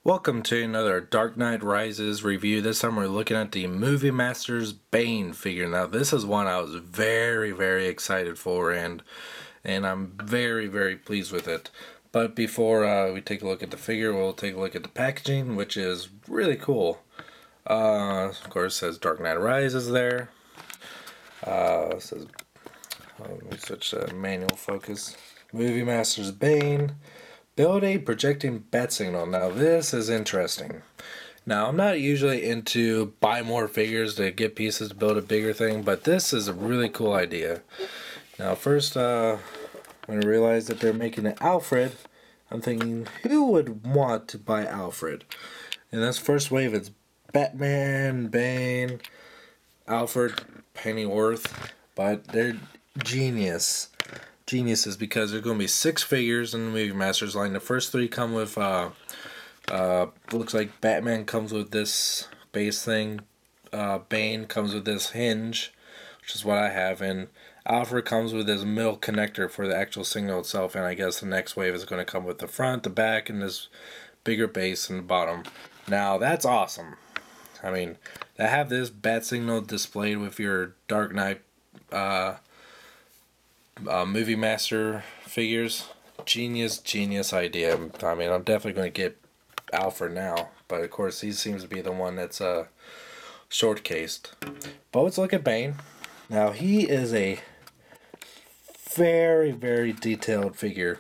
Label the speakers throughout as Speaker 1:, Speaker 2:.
Speaker 1: Welcome to another Dark Knight Rises review. This time we're looking at the Movie Masters Bane figure. Now this is one I was very excited for, and I'm very pleased with it. But before we take a look at the figure, we'll take a look at the packaging, which is really cool. Of course, it says Dark Knight Rises there. It says, let me switch to manual focus. Movie Masters Bane. Build a projecting bat signal. Now this is interesting. Now I'm not usually into buy more figures to get pieces to build a bigger thing, but this is a really cool idea. Now first, when I realized that they're making an Alfred, I'm thinking, who would want to buy Alfred? And this first wave, it's Batman, Bane, Alfred, Pennyworth, but they're geniuses because there's going to be 6 figures in the Movie Masters line. The first 3 come with looks like Batman comes with this base thing, Bane comes with this hinge, which is what I have, and Alfred comes with this middle connector for the actual signal itself, and I guess the next wave is going to come with the front, the back, and this bigger base in the bottom. Now that's awesome. I mean, to have this bat signal displayed with your Dark Knight Movie Master figures, genius idea. I mean, I'm definitely going to get Alfred now, but of course he seems to be the one that's short cased. But let's look at Bane. Now he is a very detailed figure.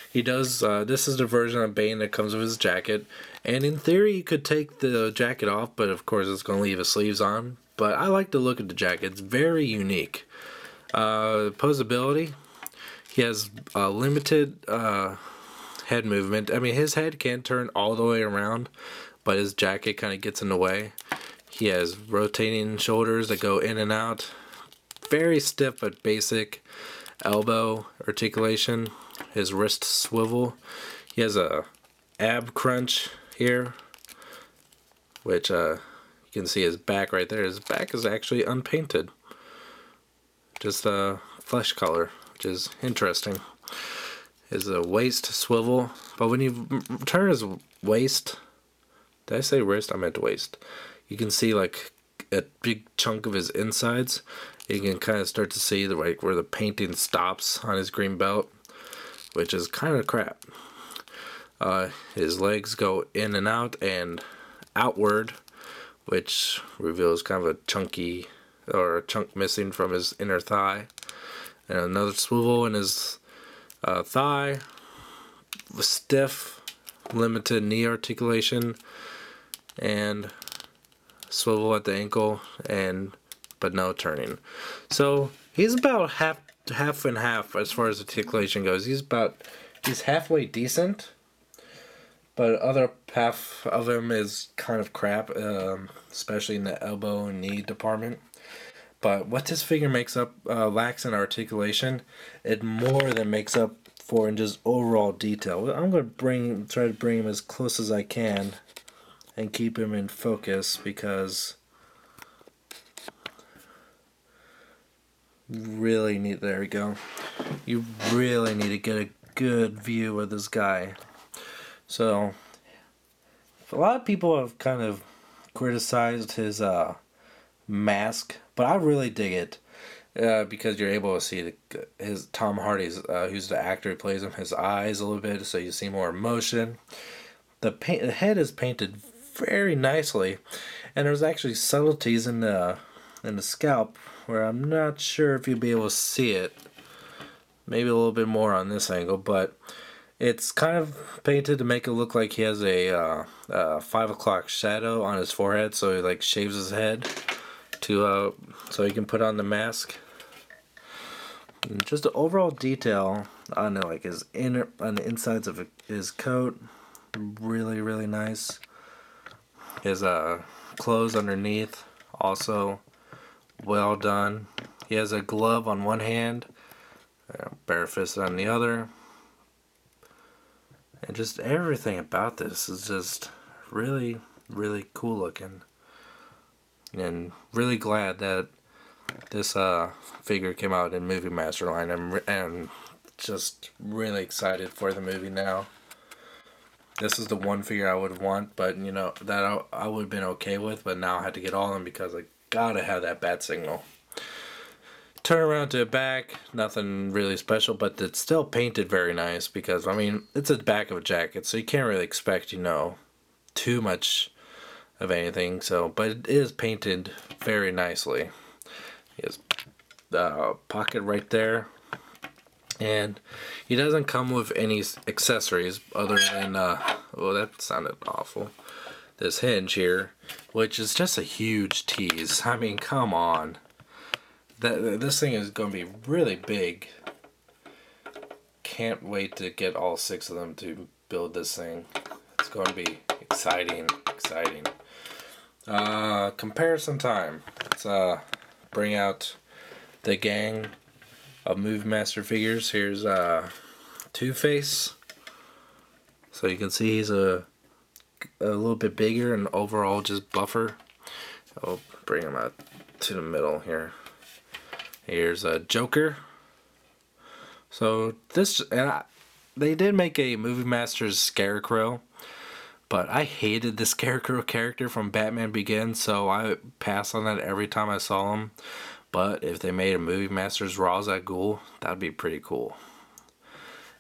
Speaker 1: He does this is the version of Bane that comes with his jacket, and in theory you could take the jacket off, but of course it's going to leave his sleeves on. But I like the look of the jacket. It's very unique. Posability, he has limited head movement. I mean, his head can't turn all the way around, but his jacket kind of gets in the way. He has rotating shoulders that go in and out. Very stiff but basic elbow articulation. His wrist swivel. He has a ab crunch here, which you can see his back right there. His back is actually unpainted. Just a flesh color, which is interesting. Is a waist swivel, but when you turn his waist, did I say wrist? I meant waist. You can see like a big chunk of his insides. You can kind of start to see the like where the painting stops on his green belt, which is kind of crap. His legs go in and out and outward, which reveals kind of a chunky or a chunk missing from his inner thigh, and another swivel in his thigh, stiff, limited knee articulation, and swivel at the ankle, but no turning. So he's about half and half as far as articulation goes. He's halfway decent, but other half of him is kind of crap, especially in the elbow and knee department. But what this figure makes up, lacks in articulation, it more than makes up for in just overall detail. I'm going to try to bring him as close as I can and keep him in focus, because there we go. You really need to get a good view of this guy. So, a lot of people have kind of criticized his mask, but I really dig it because you're able to see his Tom Hardy's, who's the actor who plays him, his eyes a little bit, so you see more emotion. The head is painted very nicely, and there's actually subtleties in the scalp where I'm not sure if you'll be able to see it. Maybe a little bit more on this angle, but it's kind of painted to make it look like he has a 5 o'clock shadow on his forehead, so he like shaves his head to so he can put on the mask. And just the overall detail on like his on the insides of his coat, really nice. His clothes underneath, also well done. He has a glove on one hand, barefisted on the other, and just everything about this is just really cool looking. And really glad that this figure came out in Movie Master line. I'm just really excited for the movie now. This is the one figure I would want, but you know, that I would have been okay with, but now I had to get all of them because I gotta have that bat signal. Turn around to the back, nothing really special, but it's still painted very nice because, I mean, it's the back of a jacket, so you can't really expect, you know, too much of anything. So, but it is painted very nicely. He has the pocket right there, and he doesn't come with any accessories other than, oh, that sounded awful. This hinge here, which is just a huge tease. I mean, come on. This thing is going to be really big. Can't wait to get all 6 of them to build this thing. It's going to be exciting. Comparison time. Let's bring out the gang of Movie Master figures. Here's Two-Face. So you can see he's a little bit bigger and overall just buffer. I'll bring him out to the middle here. Here's a Joker. So this, they did make a Movie Masters Scarecrow, but I hated the Scarecrow character from Batman Begins, so I passed on that every time I saw him. But if they made a Movie Masters Ra's al Ghul, that'd be pretty cool.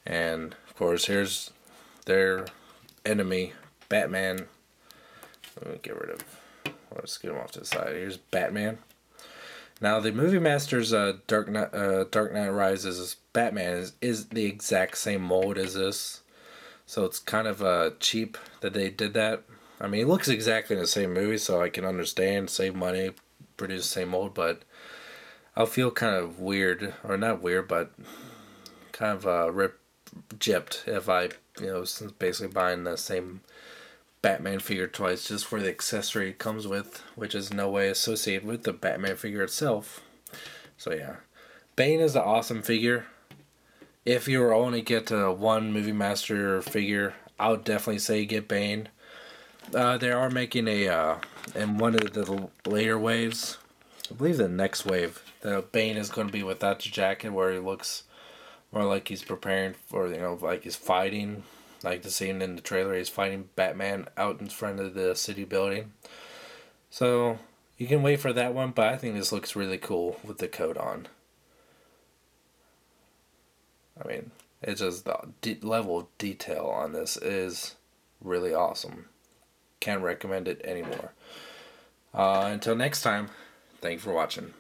Speaker 1: And of course, here's their enemy, Batman. Let me get rid of. Let's get him off to the side. Here's Batman. Now, the Movie Masters Dark Knight Rises Batman is the exact same mold as this. So it's kind of cheap that they did that. I mean, it looks exactly the same movie, so I can understand, save money, produce the same mold, but I'll feel kind of weird, or not weird, but kind of gypped if I, you know, since basically buying the same Batman figure twice just for the accessory it comes with, which is no way associated with the Batman figure itself. So yeah, Bane is an awesome figure. If you were only get one Movie Master figure, I would definitely say get Bane. They are making a in one of the later waves, I believe the next wave, the Bane is going to be without the jacket, where he looks more like he's preparing for, you know, like he's fighting. Like the scene in the trailer, he's fighting Batman out in front of the city building. So you can wait for that one, but I think this looks really cool with the coat on. I mean, it's just the level of detail on this is really awesome. Can't recommend it anymore. Until next time, thank you for watching.